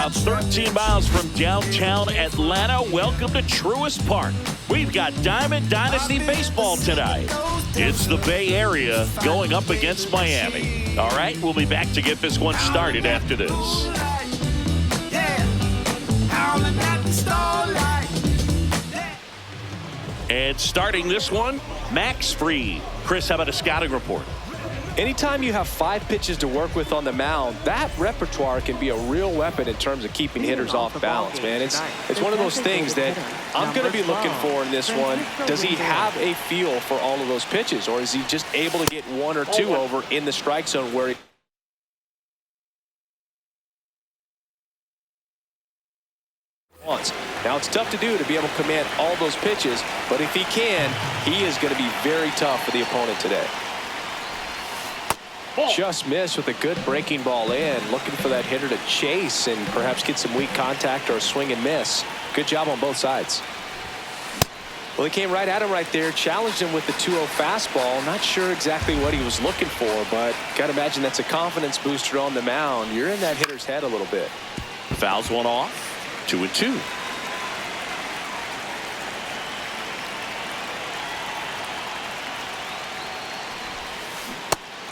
About 13 miles from downtown Atlanta, welcome to Truist Park. We've got Diamond Dynasty Baseball tonight. It's the Bay Area going up against Miami. All right, we'll be back to get this one started after this. And starting this one, Max Fried. Chris, how about a scouting report? Anytime you have 5 pitches to work with on the mound, that repertoire can be a real weapon in terms of keeping hitters off balance, man. It's one of those things that I'm going to be looking for in this one. Does he have a feel for all of those pitches, or is he just able to get 1 or 2 over in the strike zone where he wants? Now, it's tough to do to be able to command all those pitches, but if he can, he is going to be very tough for the opponent today. Just missed with a good breaking ball in, looking for that hitter to chase and perhaps get some weak contact or a swing and miss. Good job on both sides. Well, he came right at him right there, challenged him with the 2-0 fastball. Not sure exactly what he was looking for, but got to imagine that's a confidence booster on the mound. You're in that hitter's head a little bit. Fouls one off, 2-2.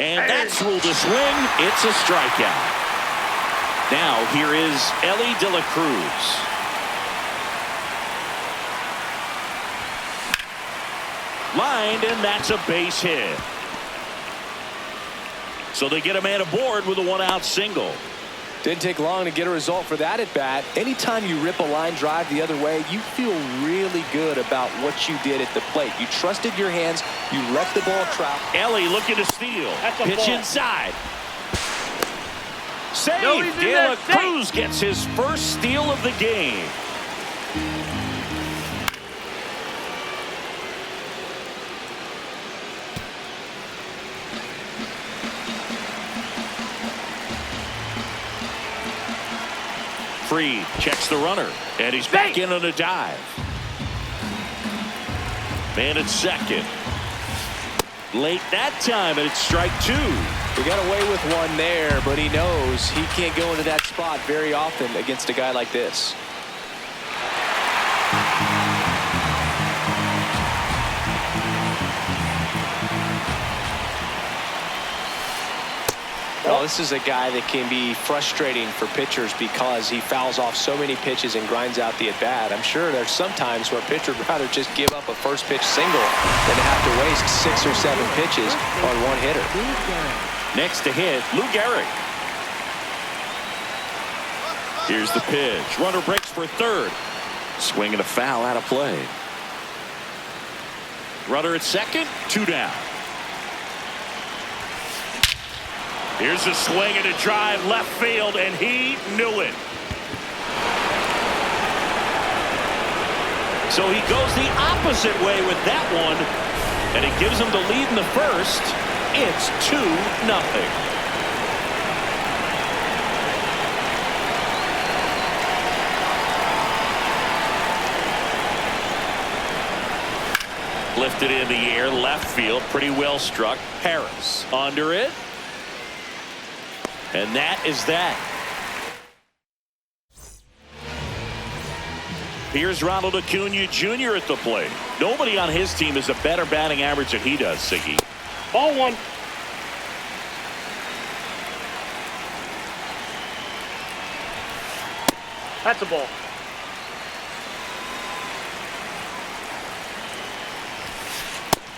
And that's ruled a swing. It's a strikeout. Now here is Elly De La Cruz. Lined, and that's a base hit. So they get a man aboard with a 1-out single. Didn't take long to get a result for that at bat. Anytime you rip a line drive the other way, you feel really good about what you did at the plate. You trusted your hands. You let the ball travel. Elly looking to steal. Pitch ball inside. Save. No, De La Cruz gets his first steal of the game. Fried checks the runner, and he's back in on a dive. Man at second. Late that time, and it's strike 2. He got away with one there, but he knows he can't go into that spot very often against a guy like this. Well, this is a guy that can be frustrating for pitchers because he fouls off so many pitches and grinds out the at-bat. I'm sure there's some times where a pitcher would rather just give up a first pitch single than to have to waste 6 or 7 pitches on one hitter. Next to hit, Lou Gehrig. Here's the pitch. Runner breaks for third. Swing and a foul out of play. Runner at second, 2 down. Here's a swing and a drive left field, and he knew it. So he goes the opposite way with that one, and it gives him the lead in the first. It's 2-0. Lifted in the air, left field, pretty well struck. Harris under it. And that is that. Here's Ronald Acuna Jr. at the plate. Nobody on his team has a better batting average than he does, Siggy. Ball 1. That's a ball.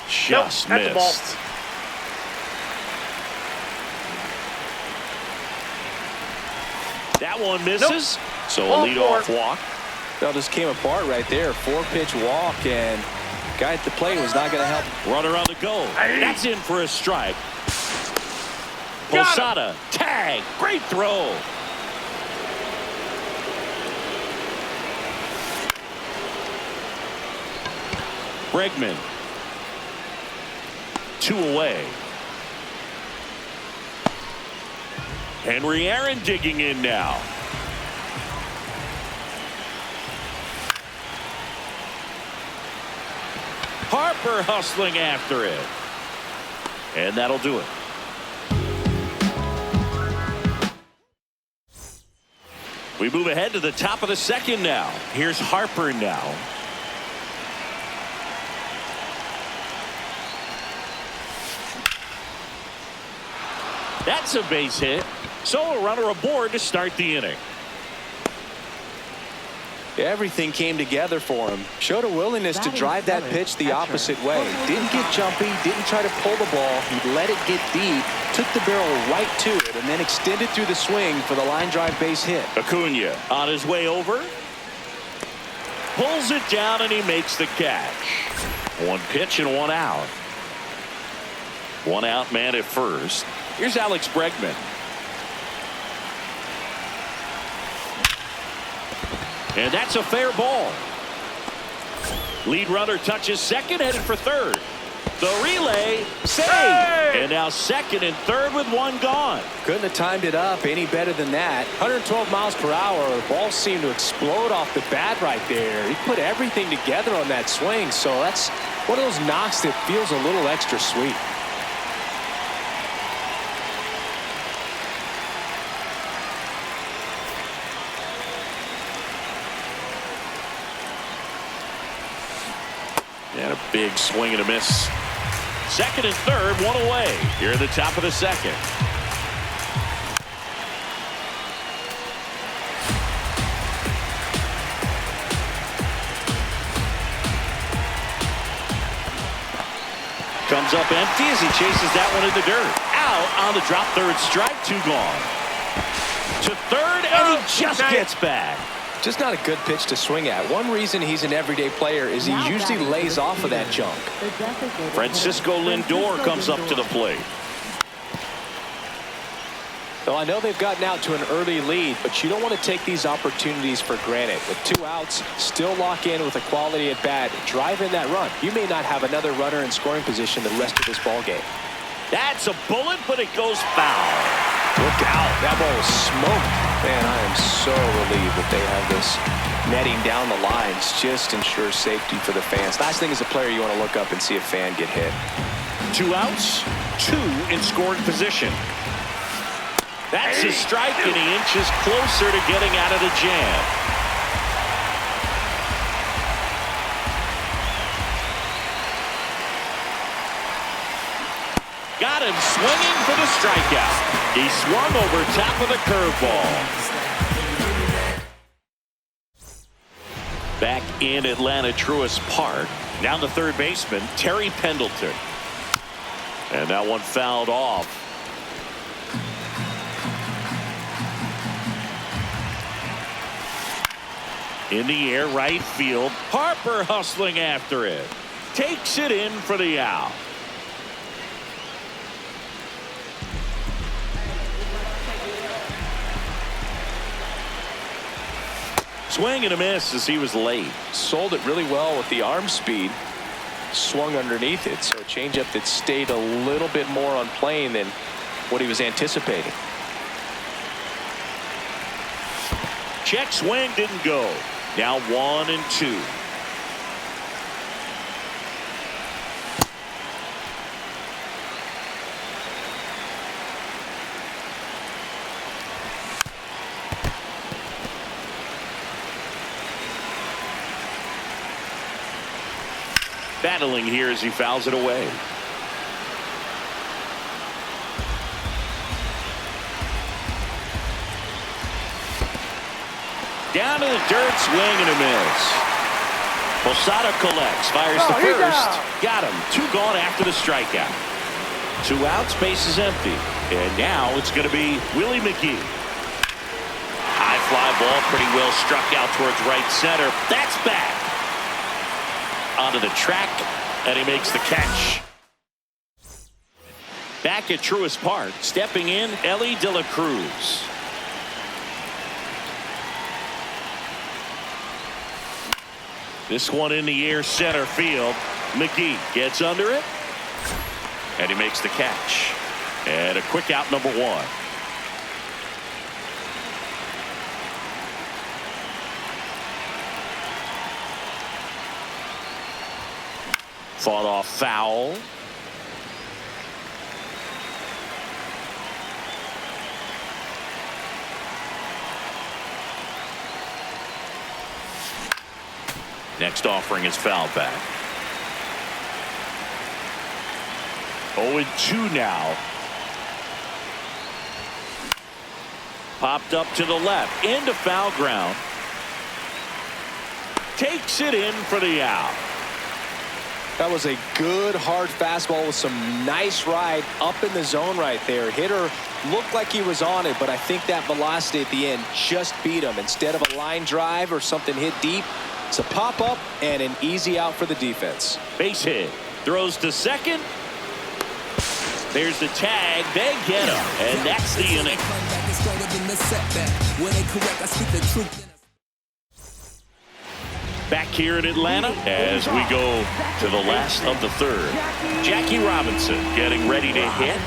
Just nope, that's a ball. missed. That one misses. Nope. So a leadoff walk. Well, just came apart right there. 4-pitch walk, and guy at the plate was not going to help. Runner on the go. That's in for a strike. Posada, tag, great throw. Bregman. 2 away. Henry Aaron digging in now. Harper hustling after it. And that'll do it. We move ahead to the top of the second now. Here's Harper now. That's a base hit. So a runner aboard to start the inning. Everything came together for him. Showed a willingness to drive that pitch the opposite way. Didn't get jumpy, didn't try to pull the ball. He let it get deep, took the barrel right to it, and then extended through the swing for the line drive base hit. Acuna on his way over. Pulls it down and he makes the catch. One pitch and one out. One out man at first. Here's Alex Bregman. And that's a fair ball. Lead runner touches second, headed for third. The relay, save! Hey! And now second and third with one gone. Couldn't have timed it up any better than that. 112 miles per hour. The ball seemed to explode off the bat right there. He put everything together on that swing, so that's one of those knocks that feels a little extra sweet. And a big swing and a miss. Second and third, one away here at the top of the second. Comes up empty as he chases that one in the dirt. Out on the drop, third strike, two gone. To third, and he just gets back. Just not a good pitch to swing at. One reason he's an everyday player is he usually lays off of that junk. Francisco Lindor comes up to the plate. Well, I know they've gotten out to an early lead, but you don't want to take these opportunities for granted. With two outs, still lock in with a quality at bat, drive in that run. You may not have another runner in scoring position the rest of this ball game. That's a bullet, but it goes foul. Look out. That ball was smoked. Man, I am so relieved that they have this netting down the lines. Just ensures safety for the fans. Last thing as a player, you want to look up and see a fan get hit. Two outs, two in scoring position. That's his strike, and he inches closer to getting out of the jam. Got him swinging for the strikeout. He swung over top of the curveball. Back in Atlanta Truist Park. Now the third baseman, Terry Pendleton. And that one fouled off. In the air, right field. Harper hustling after it. Takes it in for the out. Swing and a miss as he was late. Sold it really well with the arm speed. Swung underneath it. So a changeup that stayed a little bit more on plane than what he was anticipating. Check swing didn't go. Now 1-2. Battling here as he fouls it away. Down to the dirt, swing and a miss. Posada collects, fires to first. Got him. Two gone after the strikeout. Two outs, base is empty. And now it's going to be Willie McGee. High fly ball, pretty well struck out towards right center. That's back. Onto the track, and he makes the catch. Back at Truist Park, stepping in, Ellie De La Cruz. This one in the air, center field. McGee gets under it, and he makes the catch. And a quick out, number one. Fought off foul. Next offering is foul back. 0-2 now. Popped up to the left, into foul ground. Takes it in for the out. That was a good hard fastball with some nice ride up in the zone right there. Hitter looked like he was on it, but I think that velocity at the end just beat him. Instead of a line drive or something hit deep, it's a pop up and an easy out for the defense. Base hit. Throws to second. There's the tag. They get him. And that's the inning. Back here in Atlanta as we go to the last of the third. Jackie Robinson getting ready to hit.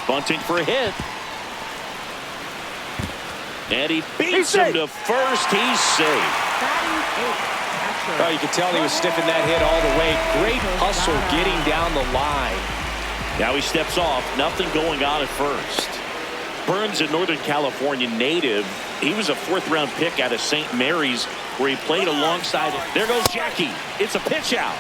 Bunting for a hit. And he beats him to first. He's safe. Oh, you could tell he was sniffing that hit all the way. Great hustle getting down the line. Now he steps off. Nothing going on at first. Burns, a Northern California native. He was a fourth-round pick out of St. Mary's, where he played alongside it. There goes Jackie. It's a pitch out.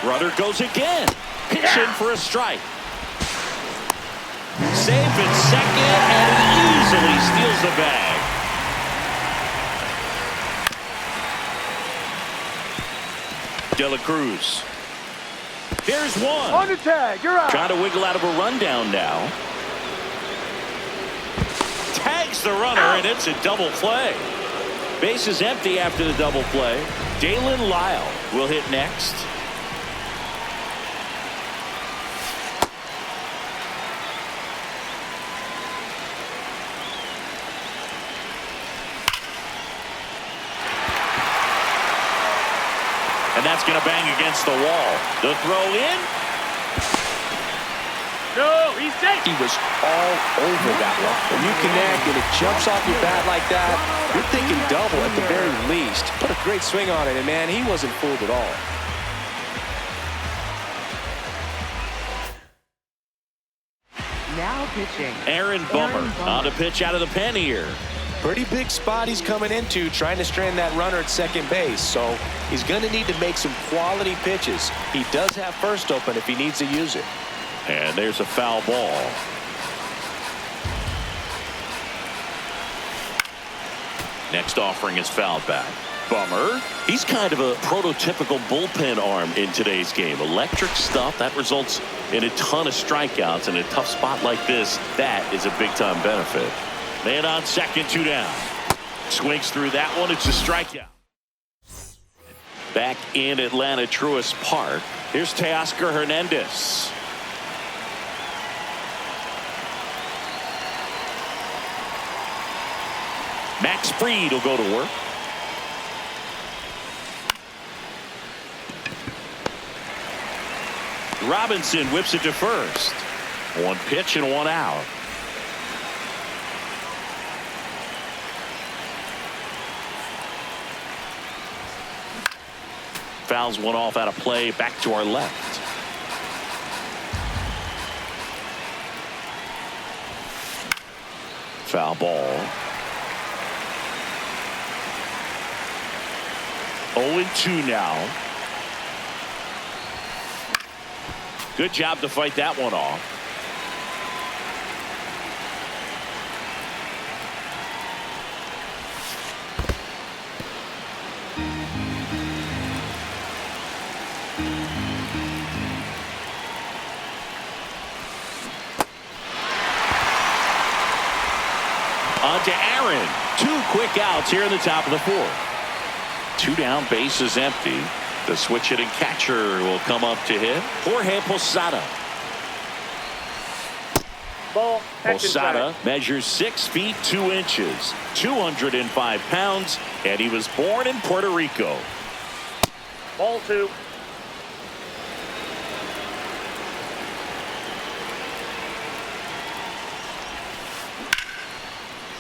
Runner goes again. Pitch in for a strike. Safe at second, and he easily steals the bag. De La Cruz. There's one. On the tag, you're out. Trying to wiggle out of a rundown now. Tags the runner, and it's a double play. Base is empty after the double play. Dalen Lyle will hit next. And that's going to bang against the wall. The throw in. No, he's safe. He was all over that one. When you connect and it jumps off your bat like that, you're thinking double at the very least. Put a great swing on it, and man, he wasn't fooled at all. Now pitching. Aaron Bummer on a pitch out of the pen here. Pretty big spot he's coming into, trying to strand that runner at second base. So he's going to need to make some quality pitches. He does have first open if he needs to use it. And there's a foul ball. Next offering is fouled back. Bummer. He's kind of a prototypical bullpen arm in today's game. Electric stuff that results in a ton of strikeouts. In a tough spot like this, that is a big-time benefit. Man on second, 2 down. Swings through that one. It's a strikeout. Back in Atlanta, Truist Park. Here's Teoscar Hernandez. Max Fried will go to work. Robinson whips it to first. One pitch and one out. Fouls one off out of play. Back to our left. Foul ball. 0-2 now. Good job to fight that one off. On to Aaron. 2 quick outs here in the top of the 4th. 2 down, base is empty. The switch hitting catcher will come up to hit. Jorge Posada. Ball. Posada measures 6 feet 2 inches, 205 pounds, and he was born in Puerto Rico. Ball 2.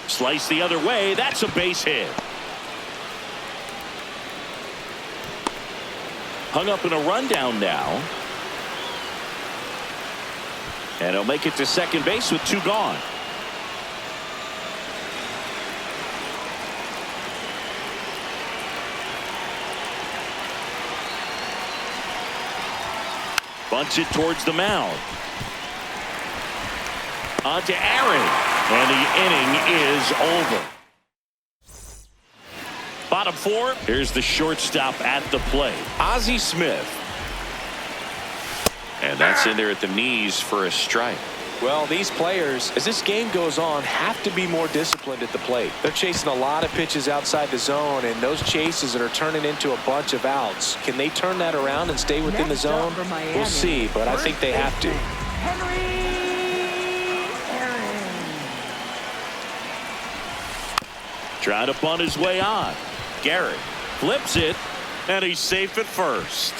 Slice the other way. That's a base hit. Hung up in a rundown now. And he'll make it to second base with 2 gone. Bunts it towards the mound. On to Aaron. And the inning is over. Bottom 4. Here's the shortstop at the plate, Ozzie Smith. And that's in there at the knees for a strike. Well, these players, as this game goes on, have to be more disciplined at the plate. They're chasing a lot of pitches outside the zone, and those chases that are turning into a bunch of outs. Can they turn that around and stay within the zone? We'll see, but I think they have to. Trying to bunt his way on. Garrett flips it, and he's safe at first.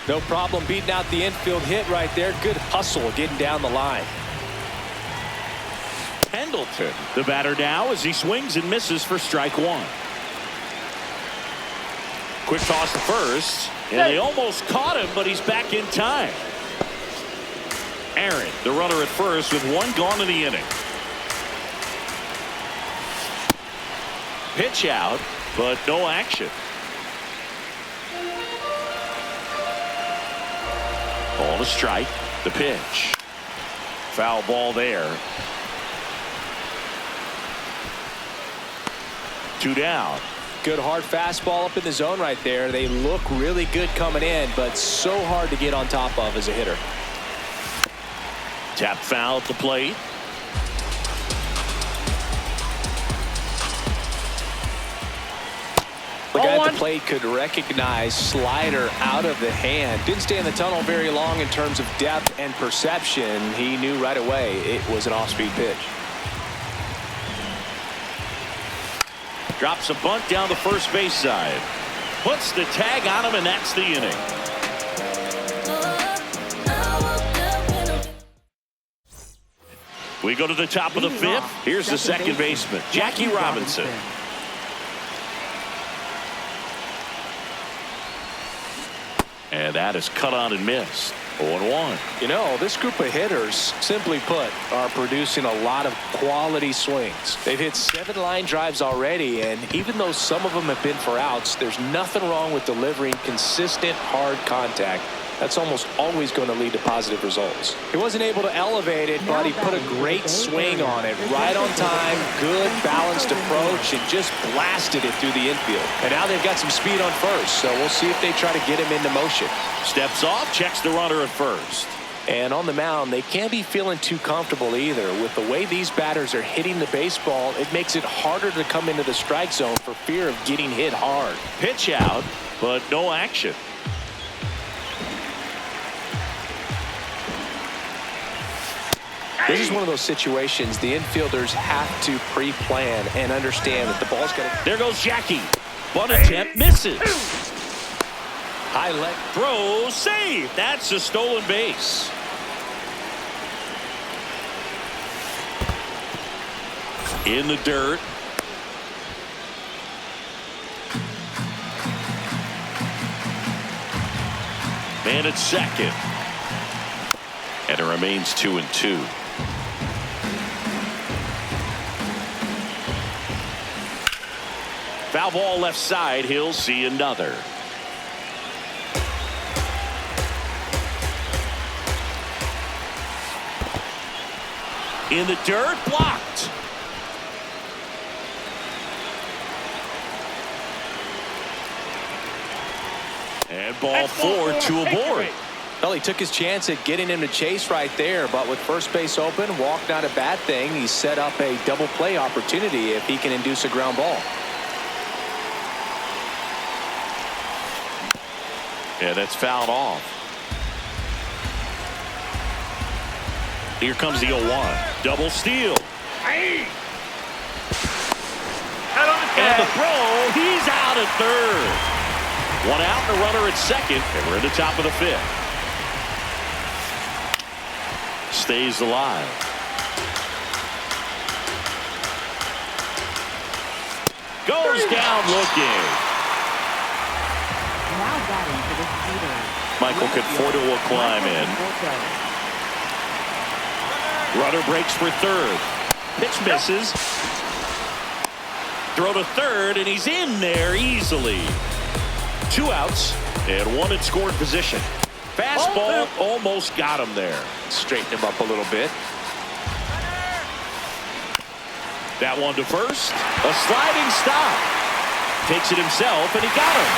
No problem beating out the infield hit right there. Good hustle getting down the line. Pendleton, the batter now, as he swings and misses for strike 1. Quick toss to first, and they almost caught him, but he's back in time. Aaron, the runner at first, with 1 gone in the inning. Pitch out, but no action. Ball to strike. The pitch. Foul ball there. 2 down. Good hard fastball up in the zone right there. They look really good coming in, but so hard to get on top of as a hitter. Tap foul at the plate. The guy at the plate could recognize slider out of the hand. Didn't stay in the tunnel very long in terms of depth and perception. He knew right away it was an off-speed pitch. Drops a bunt down the first base side. Puts the tag on him, and that's the inning. We go to the top of the 5th. Here's the second baseman, Jackie Robinson. And that is cut on and missed. 0-1. You know, this group of hitters, simply put, are producing a lot of quality swings. They've hit 7 line drives already, and even though some of them have been for outs, there's nothing wrong with delivering consistent, hard contact. That's almost always going to lead to positive results. He wasn't able to elevate it, but he put a great swing on it. Right on time, good balanced approach, and just blasted it through the infield. And now they've got some speed on first, so we'll see if they try to get him into motion. Steps off, checks the runner at first. And on the mound, they can't be feeling too comfortable either. With the way these batters are hitting the baseball, it makes it harder to come into the strike zone for fear of getting hit hard. Pitch out, but no action. This is one of those situations the infielders have to pre-plan and understand that the ball's going to... There goes Jackie. Bunt attempt misses. High leg throw, save. That's a stolen base. In the dirt. Man at second. And it remains 2-2. Foul ball left side. He'll see another. In the dirt, blocked. And ball 4, 2 aboard. Well, he took his chance at getting him to chase right there, but with first base open, walk not a bad thing. He set up a double play opportunity if he can induce a ground ball. Yeah, that's fouled off. Here comes the 0-1. Double steal. Hey. And the throw, he's out at third. 1 out and a runner at second, and we're in the top of the 5th. Stays alive. Goes down looking. Michael Conforto will climb in. Runner breaks for third. Pitch misses. Throw to third, and he's in there easily. 2 outs and 1 in scoring position. Fastball almost got him there. Straighten him up a little bit. That one to first. A sliding stop. Takes it himself, and he got him.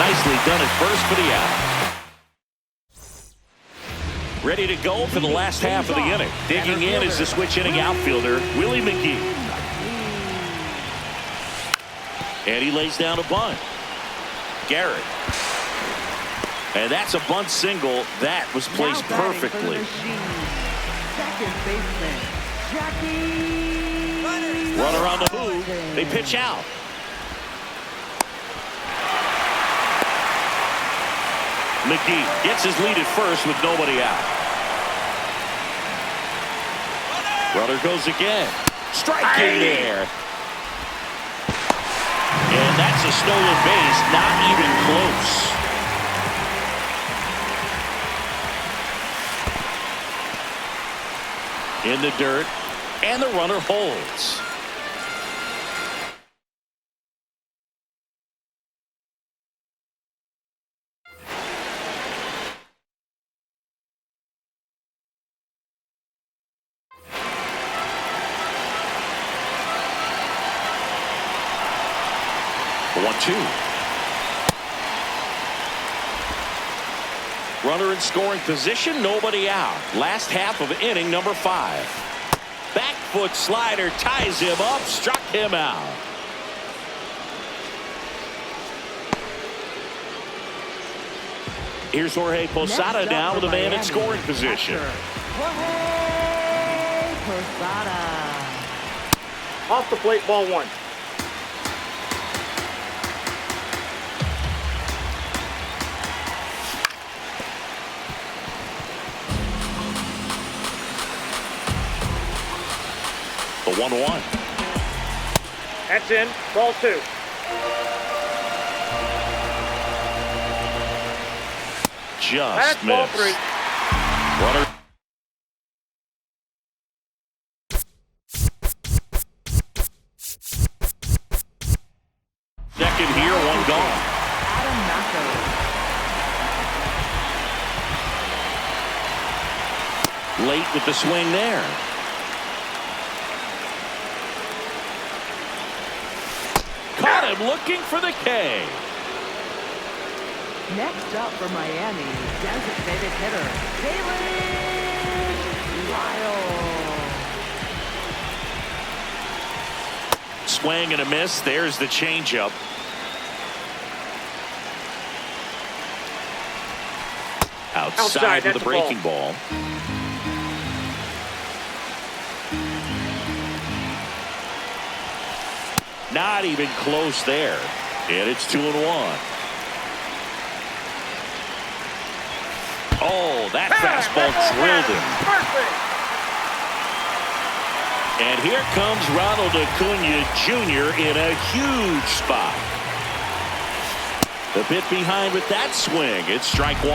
Nicely done at first for the out. Ready to go for the last half of the inning. Digging in is the switch inning outfielder, Willie McGee. And he lays down a bunt. Garrett. And that's a bunt single. That was placed perfectly. Second baseman, Jackie. Runner on the move. They pitch out. McGee gets his lead at first with nobody out. Runner goes again. Striking there. And that's a stolen base. Not even close. In the dirt, and the runner holds. The 1-2. Runner in scoring position, nobody out. Last half of inning number 5. Back foot slider ties him up, struck him out. Here's Jorge Posada now with a man in scoring position. Jorge Posada. Off the plate, ball 1. The 1-1. That's in. Ball 2. Just That's ball missed. 3. Runner. Second here, 1 gone. Adam Naco. Late with the swing there. Caught him looking for the K. Next up for Miami, designated hitter, Kalen Lyle. Swing and a miss. There's the changeup. Outside with that's a breaking ball. Not even close there. And it's 2-1. Oh, that fastball drilled him. Perfect. And here comes Ronald Acuna Jr. in a huge spot. A bit behind with that swing. It's strike 1.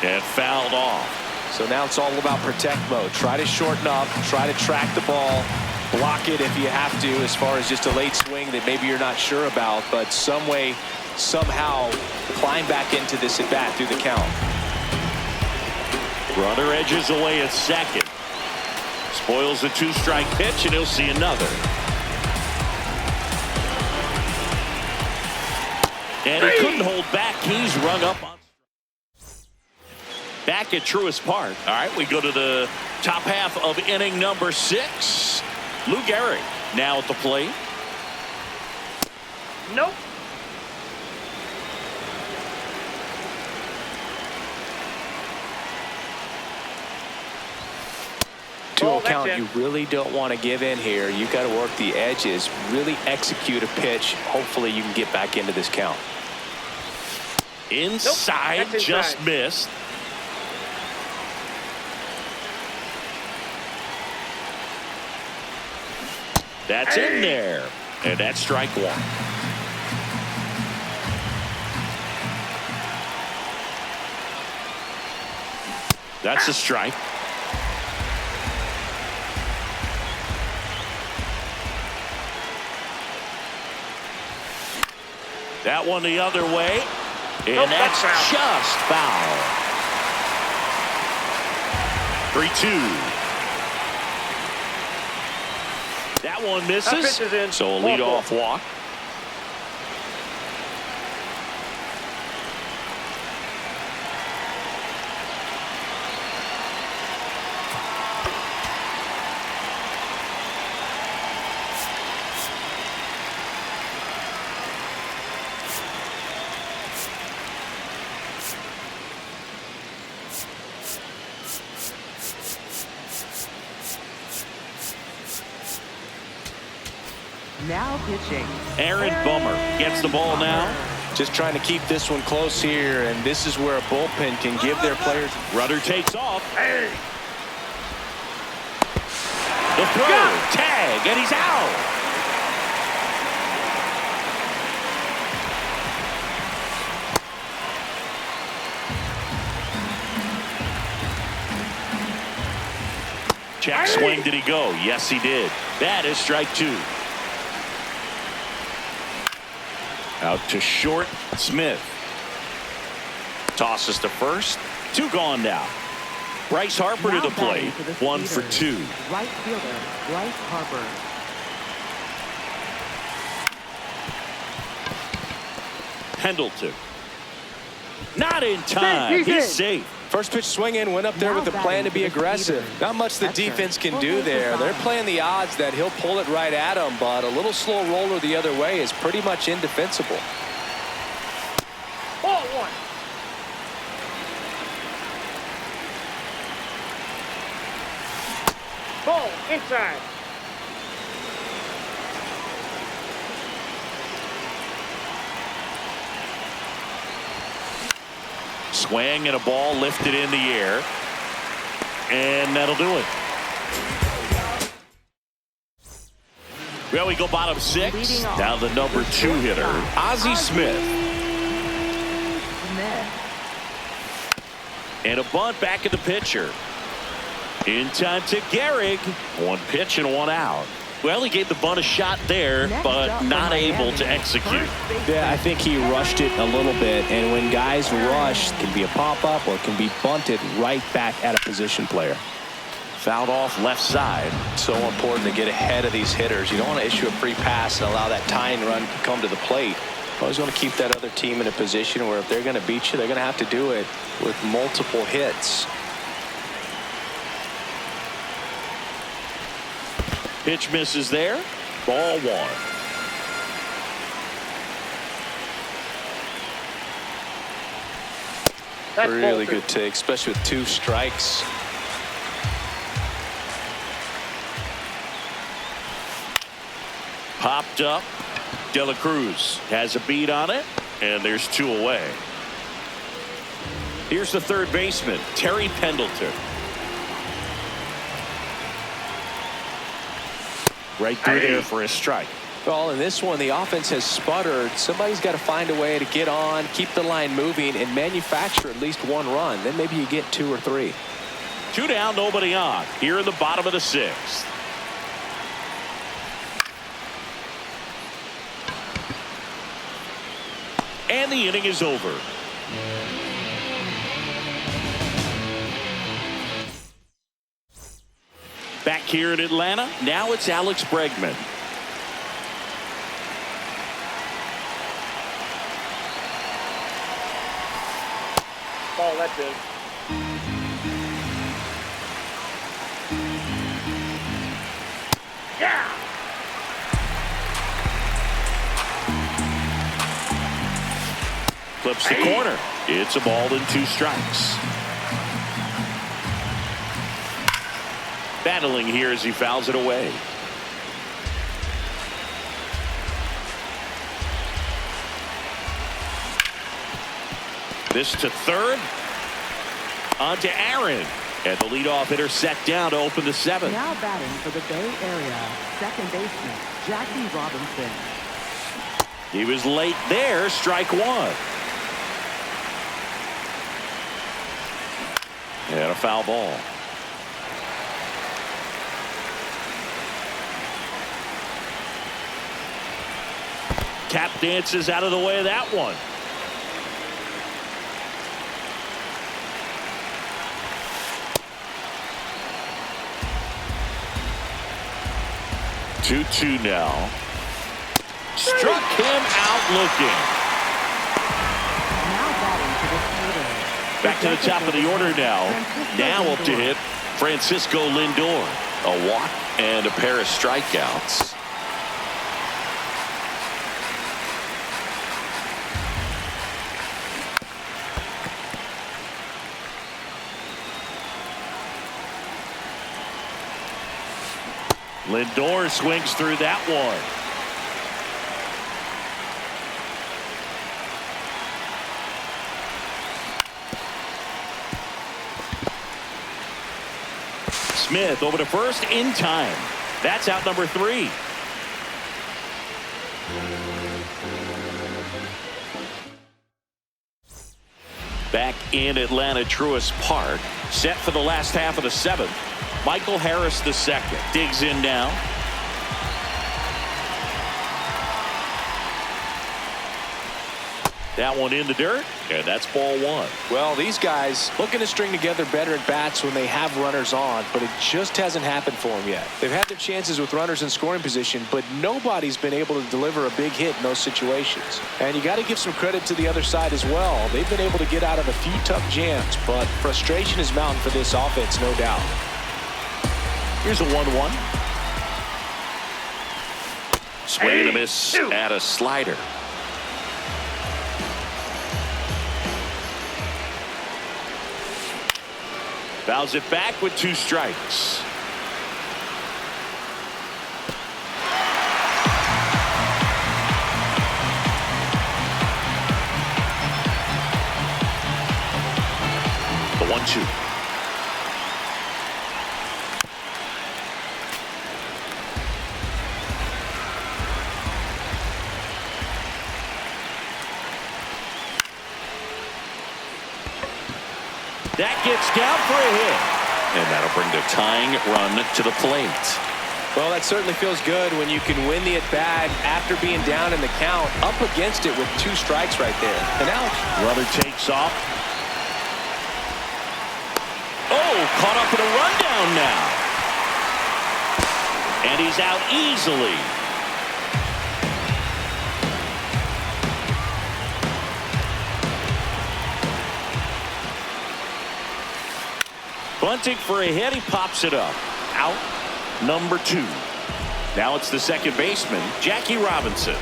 And fouled off. So now it's all about protect mode. Try to shorten up, try to track the ball, block it if you have to, as far as just a late swing that maybe you're not sure about, but some way, somehow climb back into this at bat through the count. Runner edges away at second. Spoils the 2-strike pitch, and he'll see another. And he couldn't hold back. He's rung up on. Back at Truist Park. All right, we go to the top half of inning number 6. Lou Gehrig now at the plate. Nope. To Ball, a count that's you it. really don't want to give in here. You've got to work the edges, really execute a pitch. Hopefully you can get back into this count. Inside, that's just inside. missed. That's in there. And that's strike 1. That's a strike. That one the other way. And Nope, that's that's just foul. 3-2. That one misses. That pitch is in. So a Ball leadoff four. walk. Now pitching. Aaron Bummer gets the ball now. Just trying to keep this one close here, and this is where a bullpen can give their players. Rudder takes off. Hey. The throw, tag, and he's out. Check swing, did he go? Yes, he did. That is strike 2. Out to short, Smith. Tosses to first. 2 gone now. Bryce Harper to the plate. 1 for 2. Right fielder, Bryce Harper. Pendleton. Not in time. He's safe. First pitch swing in, went up there with the plan to be aggressive. Not much the defense can do there. They're playing the odds that he'll pull it right at him, but a little slow roller the other way is pretty much indefensible. Ball 1. Ball inside. Swing and a ball lifted in the air. And that'll do it. Well, we go bottom 6. Now the number 2 hitter, Ozzie Smith. And a bunt back at the pitcher. In time to Gehrig. 1 pitch and 1 out. Well, he gave the bunt a shot there, but not able to execute. Yeah, I think he rushed it a little bit, and when guys rush, it can be a pop-up or it can be bunted right back at a position player. Fouled off left side. So important to get ahead of these hitters. You don't want to issue a free pass and allow that tying run to come to the plate. Always want to keep that other team in a position where if they're going to beat you, they're going to have to do it with multiple hits. Pitch misses there. Ball 1. That's Really ball 2. good take, especially with 2 strikes. Popped up. De La Cruz has a beat on it, and there's 2 away. Here's the third baseman, Terry Pendleton. Right through there for a strike. Well, in this one, the offense has sputtered. Somebody's got to find a way to get on, keep the line moving, and manufacture at least 1 run. Then maybe you get 2 or 3. 2 down, nobody on. Here in the bottom of the 6th. And the inning is over. Back here in Atlanta, now it's Alex Bregman. Ball, that's it. Yeah. Clips the corner. It's a ball and 2 strikes. Battling here as he fouls it away. This to third. On to Aaron. And the leadoff hitter set down to open the 7th. Now batting for the Bay Area, second baseman, Jackie Robinson. He was late there, strike 1. And a foul ball. Cap dances out of the way of that one. Two now. Struck him out looking. Now batting to the order. Back to the top of the order now. Now up to hit Francisco Lindor. A walk and a pair of strikeouts. Lindor swings through that one. Smith over to first in time. That's out number 3. Back in Atlanta Truist Park, set for the last half of the 7th. Michael Harris II digs in now. That one in the dirt, and that's ball 1. Well, these guys looking to string together better at bats when they have runners on, but it just hasn't happened for them yet. They've had their chances with runners in scoring position, but nobody's been able to deliver a big hit in those situations. And you got to give some credit to the other side as well. They've been able to get out of a few tough jams, but frustration is mounting for this offense, no doubt. Here's a 1-1. Swing and a miss at a slider. Fouls it back with 2 strikes. The 1-2. That gets down for a hit. And that'll bring the tying run to the plate. Well, that certainly feels good when you can win the at-bat after being down in the count, up against it with 2 strikes right there. And now Runner takes off. Oh, caught up in a rundown now. And he's out easily. Bunting for a hit. He pops it up. Out number 2. Now it's the second baseman, Jackie Robinson.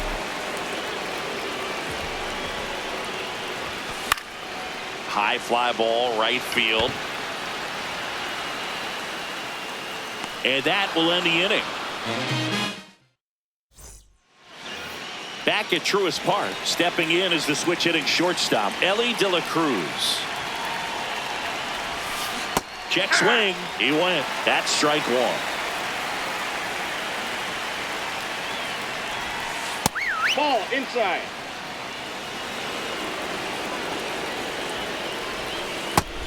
High fly ball, right field. And that will end the inning. Back at Truist Park, stepping in is the switch hitting shortstop, Ellie De La Cruz. Check swing. He went. That's strike 1. Ball inside.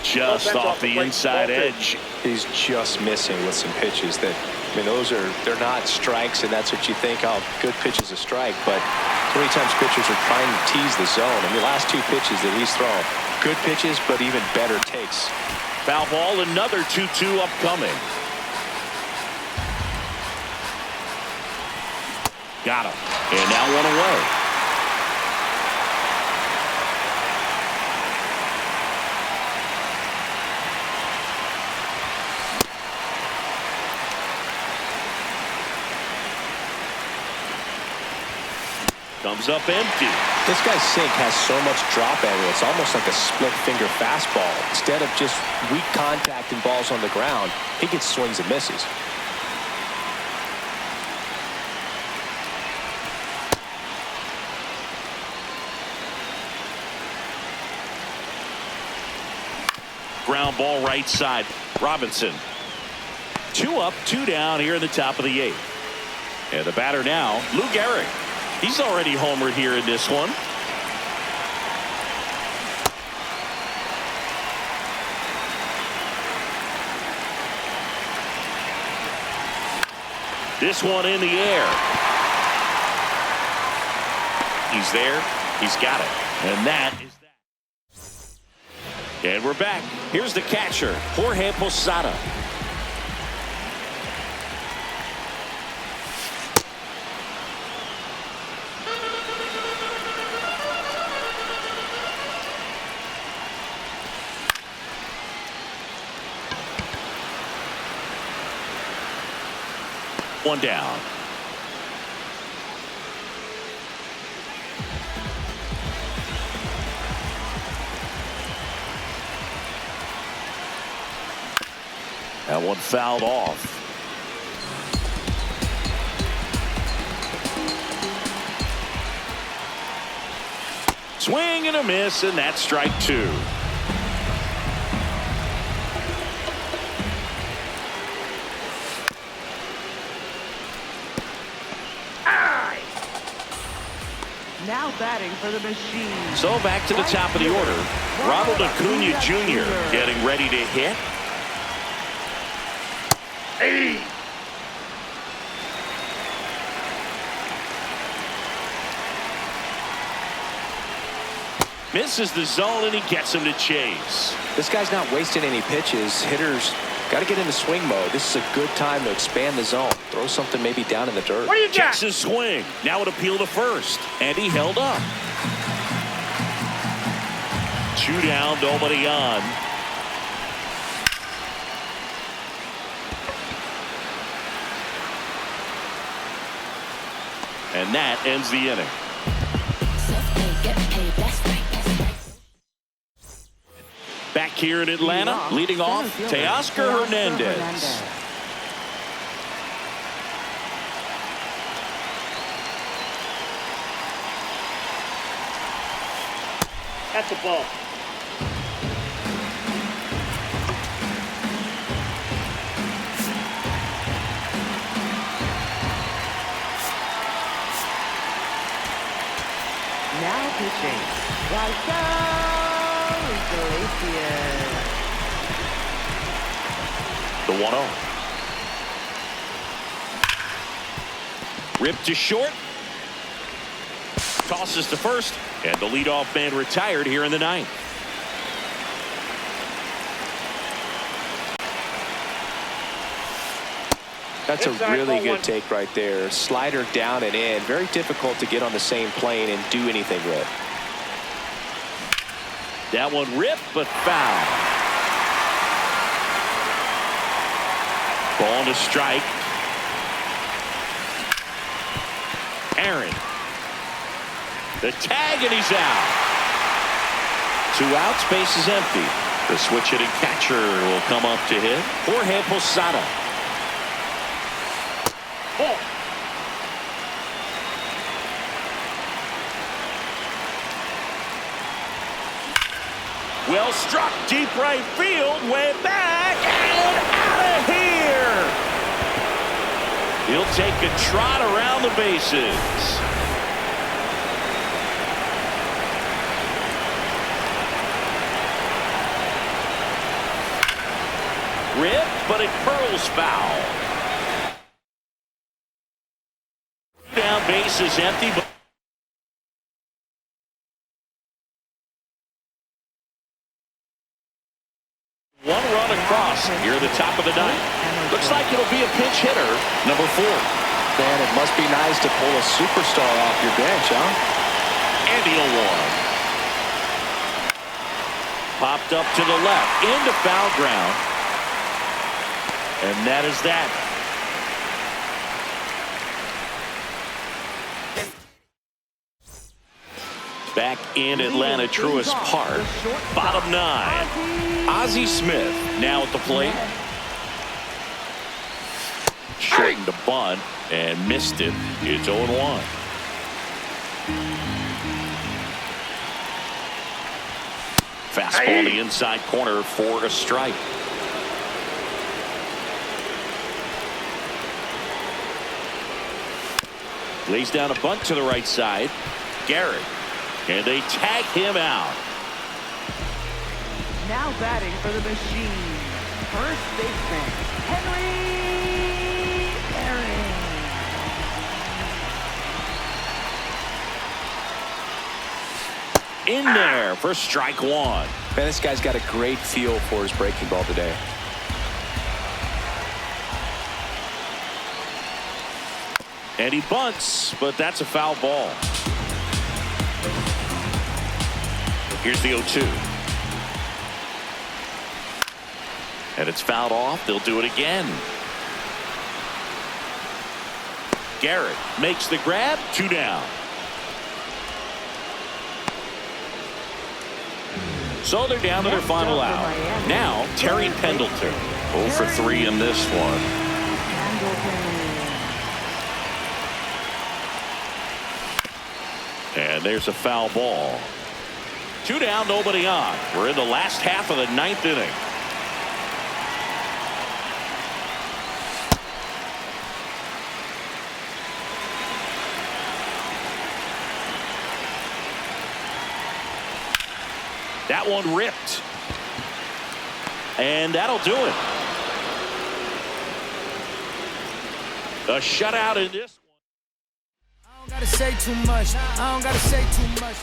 Just off the inside edge. he's just missing with some pitches that, I mean, they're not strikes, and that's what you think, oh, good pitch is a strike. But so many times pitchers are trying to tease the zone. And the last 2 pitches that he's thrown, good pitches, but even better takes. Foul ball, another 2-2 upcoming. Got him. And now 1 away. Comes up empty. This guy's sink has so much drop area. It's almost like a split finger fastball. Instead of just weak contact and balls on the ground, he gets swings and misses. Ground ball right side. Robinson. 2 up, 2 down here in the top of the 8th. And the batter now, Lou Gehrig. He's already homered here in this one. This one in the air. He's there. He's got it. And that is that. And we're back. Here's the catcher, Jorge Posada. One down. That one fouled off. Swing and a miss, and that's strike two. Now batting for the machine. So back to the top of the order. Ronald Acuna Jr. getting ready to hit. Hey! Misses the zone, and he gets him to chase. This guy's not wasting any pitches. Hitters got to get into swing mode. This is a good time to expand the zone. Throw something maybe down in the dirt. What do you got? Checks his swing. Now an appeal to first. And he held up. 2 down, nobody on. And that ends the inning. Back here in Atlanta, leading off, Teoscar Hernandez. That's a ball. Now pitching. The 1-0. Ripped to short. Tosses to first. And the leadoff man retired here in the ninth. That's a Inside really ball good one. take right there. Slider down and in. Very difficult to get on the same plane and do anything with. That one ripped, but foul. Ball to strike. Aaron. The tag, and he's out. 2 outs, base is empty. The switch hitting catcher will come up to hit. Jorge Posada. Ball. Well struck, deep right field, way back, and out of here. He'll take a trot around the bases. Rip, but it curls foul. Down, base is empty, but one run across here at the top of the ninth. Looks like it'll be a pinch hitter, number 4. Man, it must be nice to pull a superstar off your bench, huh? And he'll walk. Popped up to the left, into foul ground. And that is that. Back in Atlanta, Truist Park, bottom 9. Ozzie Smith now at the plate. Shortened the bunt and missed it. It's 0-1. Fastball the inside corner for a strike. Lays down a bunt to the right side. Garrett. And they tag him out. Now batting for the machine. First baseman, Henry Aaron. in there for strike one. Man, this guy's got a great feel for his breaking ball today. And he bunts, but that's a foul ball. Here's the 0-2. And it's fouled off. They'll do it again. Garrett makes the grab. 2 down. So they're down to their final out. Now, Terry Pendleton. 0 for 3 in this one. And there's a foul ball. 2 down, nobody on. We're in the last half of the 9th inning. That one ripped. And that'll do it. A shutout in this one. I don't gotta say too much. I don't gotta say too much.